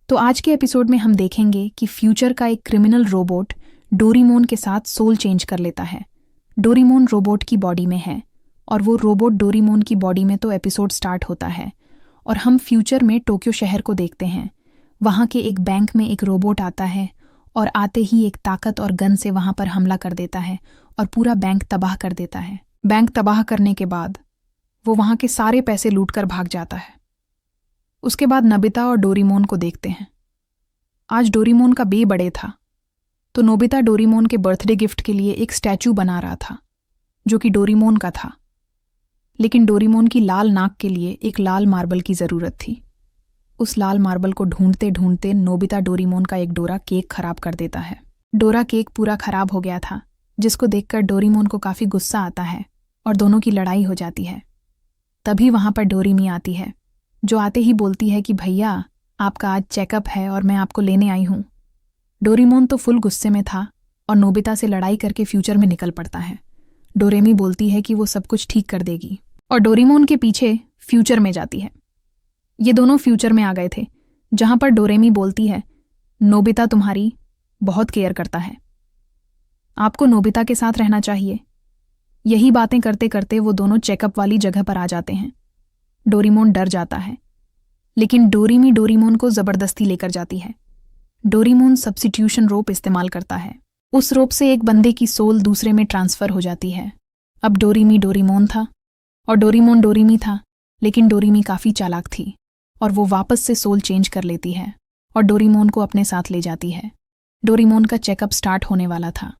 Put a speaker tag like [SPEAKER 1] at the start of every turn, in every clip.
[SPEAKER 1] तो आज के एपिसोड में हम देखेंगे कि फ्यूचर का एक क्रिमिनल रोबोट डोरेमोन के साथ सोल चेंज कर लेता है। डोरेमोन रोबोट की बॉडी में है और वो रोबोट डोरेमोन की बॉडी में। तो एपिसोड स्टार्ट होता है और हम फ्यूचर में टोक्यो शहर को देखते हैं। वहाँ के एक बैंक में एक रोबोट आता है और आते ही एक ताकत और गन से वहाँ पर हमला कर देता है और पूरा बैंक तबाह कर देता है। बैंक तबाह करने के बाद वो वहाँ के सारे पैसे लूटकर भाग जाता है। उसके बाद नोबिता और डोरेमोन को देखते हैं। आज डोरेमोन का बर्थडे था, तो नोबिता डोरेमोन के बर्थडे गिफ्ट के लिए एक स्टैचू बना रहा था जो कि डोरेमोन का था, लेकिन डोरेमोन की लाल नाक के लिए एक लाल मार्बल की ज़रूरत थी। उस लाल मार्बल को ढूंढते ढूंढते नोबिता डोरेमोन का एक डोरा केक खराब कर देता है। डोरा केक पूरा खराब हो गया था, जिसको देखकर डोरेमोन को काफ़ी गुस्सा आता है और दोनों की लड़ाई हो जाती है। तभी वहाँ पर डोरेमी आती है, जो आते ही बोलती है कि भैया आपका आज चेकअप है और मैं आपको लेने आई हूँ। डोरेमोन तो फुल गुस्से में था और नोबिता से लड़ाई करके फ्यूचर में निकल पड़ता है। डोरेमी बोलती है कि वो सब कुछ ठीक कर देगी और डोरेमोन के पीछे फ्यूचर में जाती है। ये दोनों फ्यूचर में आ गए थे, जहाँ पर डोरेमी बोलती है नोबिता तुम्हारी बहुत केयर करता है, आपको नोबिता के साथ रहना चाहिए। यही बातें करते करते वो दोनों चेकअप वाली जगह पर आ जाते हैं। डोरेमोन डर जाता है, लेकिन डोरेमी डोरेमोन को जबरदस्ती लेकर जाती है। डोरेमोन सब्स्टिट्यूशन रोप इस्तेमाल करता है। उस रोप से एक बंदे की सोल दूसरे में ट्रांसफर हो जाती है। अब डोरेमी डोरेमोन था और डोरेमोन डोरेमी था, लेकिन डोरेमी काफ़ी चालाक थी और वो वापस से सोल चेंज कर लेती है और डोरेमोन को अपने साथ ले जाती है। डोरेमोन का चेकअप स्टार्ट होने वाला था।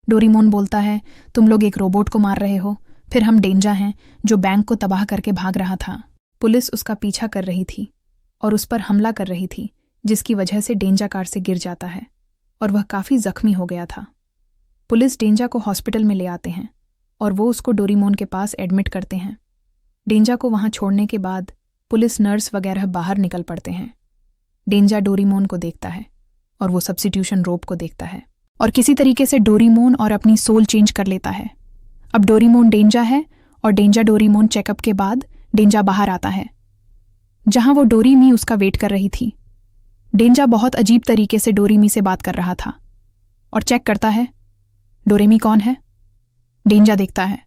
[SPEAKER 1] डोरेमोन बोलता है तुम लोग एक रोबोट को मार रहे हो, फिर हम डेंजा हैं जो बैंक को तबाह करके भाग रहा था। पुलिस उसका पीछा कर रही थी और उस पर हमला कर रही थी, जिसकी वजह से डेंजा कार से गिर जाता है और वह काफ़ी जख्मी हो गया था। पुलिस डेंजा को हॉस्पिटल में ले आते हैं और वो उसको डोरेमोन के पास एडमिट करते हैं। डेंजा को वहाँ छोड़ने के बाद पुलिस नर्स वगैरह बाहर निकल पड़ते हैं। डेंजा डोरेमोन को देखता है और वो सब्स्टिट्यूशन रोप को देखता है और किसी तरीके से डोरेमोन और अपनी सोल चेंज कर लेता है। अब डोरेमोन डेंजा है और डेंजा डोरेमोन चेकअप के बाद डेंजा बाहर आता है, जहां वो डोरेमी उसका वेट कर रही थी। डेंजा बहुत अजीब तरीके से डोरेमी से बात कर रहा था और चेक करता है डोरेमी कौन है। डेंजा देखता है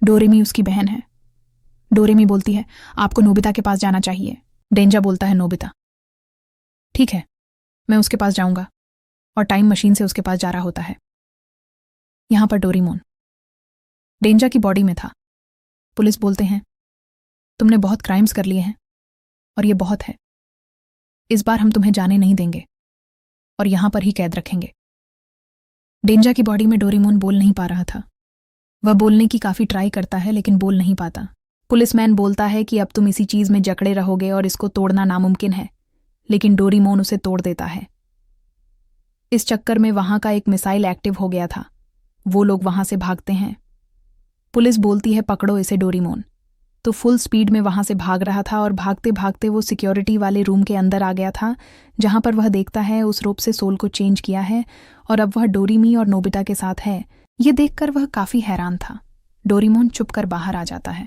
[SPEAKER 1] डोरेमी उसकी बहन है। डोरेमी बोलती है आपको नोबिता के पास जाना चाहिए। डेंजा बोलता है नोबिता, ठीक है मैं उसके पास जाऊंगा, और टाइम मशीन से उसके पास जा रहा होता है। यहां पर डोरेमोन डेंजा की बॉडी में था। पुलिस बोलते हैं तुमने बहुत क्राइम्स कर लिए हैं और ये बहुत है, इस बार हम तुम्हें जाने नहीं देंगे और यहां पर ही कैद रखेंगे। डेंजा की बॉडी में डोरेमोन बोल नहीं पा रहा था। वह बोलने की काफ़ी ट्राई करता है लेकिन बोल नहीं पाता। पुलिसमैन बोलता है कि अब तुम इसी चीज़ में जकड़े रहोगे और इसको तोड़ना नामुमकिन है, लेकिन डोरेमोन उसे तोड़ देता है। इस चक्कर में वहाँ का एक मिसाइल एक्टिव हो गया था। वो लोग वहाँ से भागते हैं। पुलिस बोलती है पकड़ो इसे। डोरेमोन तो फुल स्पीड में वहाँ से भाग रहा था और भागते भागते वो सिक्योरिटी वाले रूम के अंदर आ गया था, जहाँ पर वह देखता है उस रोप से सोल को चेंज किया है और अब वह डोरेमी और नोबिता के साथ है। ये देखकर वह काफ़ी हैरान था। डोरेमोन चुप कर बाहर आ जाता है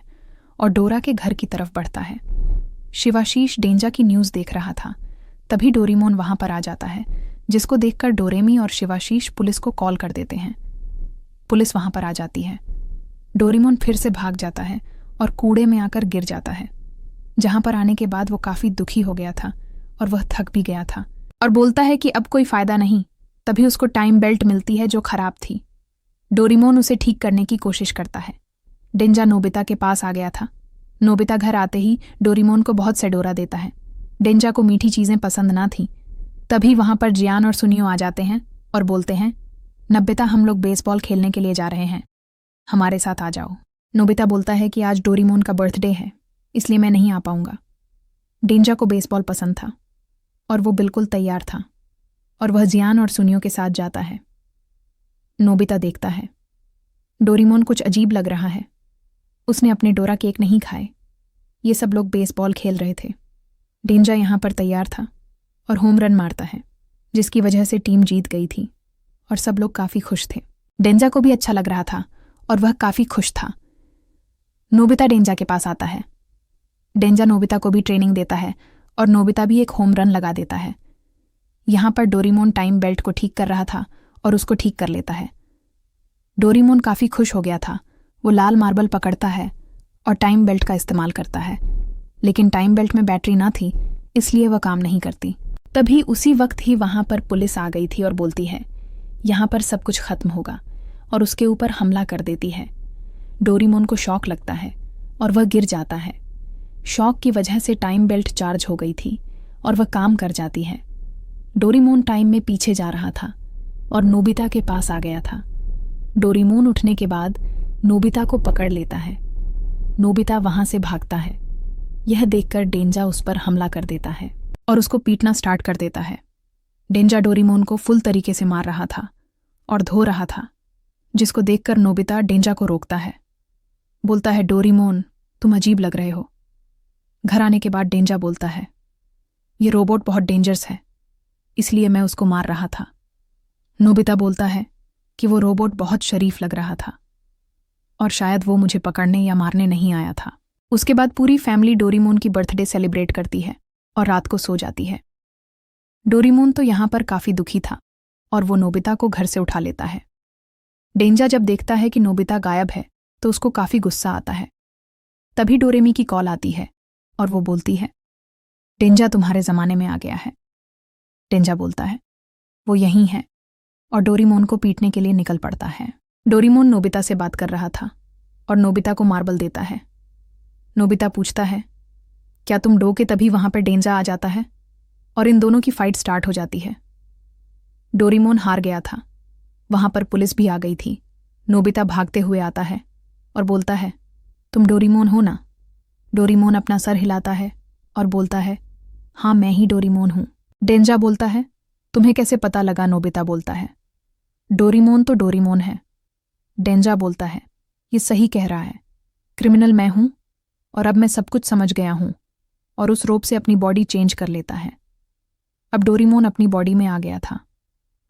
[SPEAKER 1] और डोरा के घर की तरफ बढ़ता है। शिवाशीष डेंजा की न्यूज़ देख रहा था। तभी डोरेमोन वहाँ पर आ जाता है, जिसको देखकर डोरेमी और शिवाशीष पुलिस को कॉल कर देते हैं। पुलिस वहाँ पर आ जाती है। डोरेमोन फिर से भाग जाता है और कूड़े में आकर गिर जाता है, जहाँ पर आने के बाद वो काफ़ी दुखी हो गया था और वह थक भी गया था और बोलता है कि अब कोई फ़ायदा नहीं। तभी उसको टाइम बेल्ट मिलती है जो ख़राब थी। डोरेमोन उसे ठीक करने की कोशिश करता है। डेंजा नोबिता के पास आ गया था। नोबिता घर आते ही डोरेमोन को बहुत सेडोरा देता है। डेंजा को मीठी चीज़ें पसंद ना थीं। तभी वहाँ पर जियान और सुनियो आ जाते हैं और बोलते हैं नोबिता हम लोग बेसबॉल खेलने के लिए जा रहे हैं, हमारे साथ आ जाओ। नोबिता बोलता है कि आज डोरेमोन का बर्थडे है, इसलिए मैं नहीं आ पाऊंगा। डेंजा को बेसबॉल पसंद था और वो बिल्कुल तैयार था और वह जियान और सुनियो के साथ जाता है। नोबिता देखता है डोरेमोन कुछ अजीब लग रहा है। उसने अपने डोरा केक नहीं खाए। ये सब लोग बेसबॉल खेल रहे थे। डेंजा यहाँ पर तैयार था और होम रन मारता है, जिसकी वजह से टीम जीत गई थी और सब लोग काफ़ी खुश थे। डेंजा को भी अच्छा लग रहा था और वह काफ़ी खुश था। नोबिता डेंजा के पास आता है। डेंजा नोबिता को भी ट्रेनिंग देता है और नोबिता भी एक होम रन लगा देता है। यहाँ पर डोरेमोन टाइम बेल्ट को ठीक कर रहा था और उसको ठीक कर लेता है। डोरेमोन काफ़ी खुश हो गया था। वो लाल मार्बल पकड़ता है और टाइम बेल्ट का इस्तेमाल करता है, लेकिन टाइम बेल्ट में बैटरी ना थी, इसलिए वह काम नहीं करती। तभी उसी वक्त ही वहाँ पर पुलिस आ गई थी और बोलती है यहाँ पर सब कुछ खत्म होगा, और उसके ऊपर हमला कर देती है। डोरेमोन को शॉक लगता है और वह गिर जाता है। शॉक की वजह से टाइम बेल्ट चार्ज हो गई थी और वह काम कर जाती है। डोरेमोन टाइम में पीछे जा रहा था और नोबिता के पास आ गया था। डोरेमोन उठने के बाद नोबिता को पकड़ लेता है। नोबिता वहां से भागता है। यह देखकर डेंजा उस पर हमला कर देता है और उसको पीटना स्टार्ट कर देता है। डेंजा डोरेमोन को फुल तरीके से मार रहा था और धो रहा था, जिसको देखकर नोबिता डेंजा को रोकता है। बोलता है, डोरेमोन तुम अजीब लग रहे हो। घर आने के बाद डेंजा बोलता है, ये रोबोट बहुत डेंजरस है, इसलिए मैं उसको मार रहा था। नोबिता बोलता है कि वो रोबोट बहुत शरीफ लग रहा था और शायद वो मुझे पकड़ने या मारने नहीं आया था। उसके बाद पूरी फैमिली डोरेमोन की बर्थडे सेलिब्रेट करती है और रात को सो जाती है। डोरेमोन तो यहाँ पर काफ़ी दुखी था और वो नोबिता को घर से उठा लेता है। डेंजा जब देखता है कि नोबिता गायब है तो उसको काफ़ी गुस्सा आता है। तभी डोरेमी की कॉल आती है और वो बोलती है, डेंजा तुम्हारे ज़माने में आ गया है। डेंजा बोलता है वो यहीं है और डोरेमोन को पीटने के लिए निकल पड़ता है। डोरेमोन नोबिता से बात कर रहा था और नोबिता को मार्बल देता है। नोबिता पूछता है, क्या तुम डोके तभी वहां पर डेंजा आ जाता है, और इन दोनों की फाइट स्टार्ट हो जाती है। डोरेमोन हार गया था। वहां पर पुलिस भी आ गई थी। नोबिता भागते हुए आता है और बोलता है, तुम डोरेमोन हो ना। डोरेमोन अपना सर हिलाता है और बोलता है, हाँ मैं ही डोरेमोन हूं। डेंजा बोलता है, तुम्हें कैसे पता लगा। नोबिता बोलता है, डोरेमोन तो डोरेमोन है। डेंजा बोलता है, ये सही कह रहा है, क्रिमिनल मैं हूं और अब मैं सब कुछ समझ गया हूं, और उस रोब से अपनी बॉडी चेंज कर लेता है। अब डोरेमोन अपनी बॉडी में आ गया था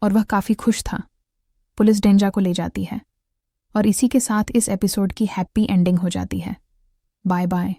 [SPEAKER 1] और वह काफ़ी खुश था। पुलिस डेंजा को ले जाती है और इसी के साथ इस एपिसोड की हैप्पी एंडिंग हो जाती है। Bye bye.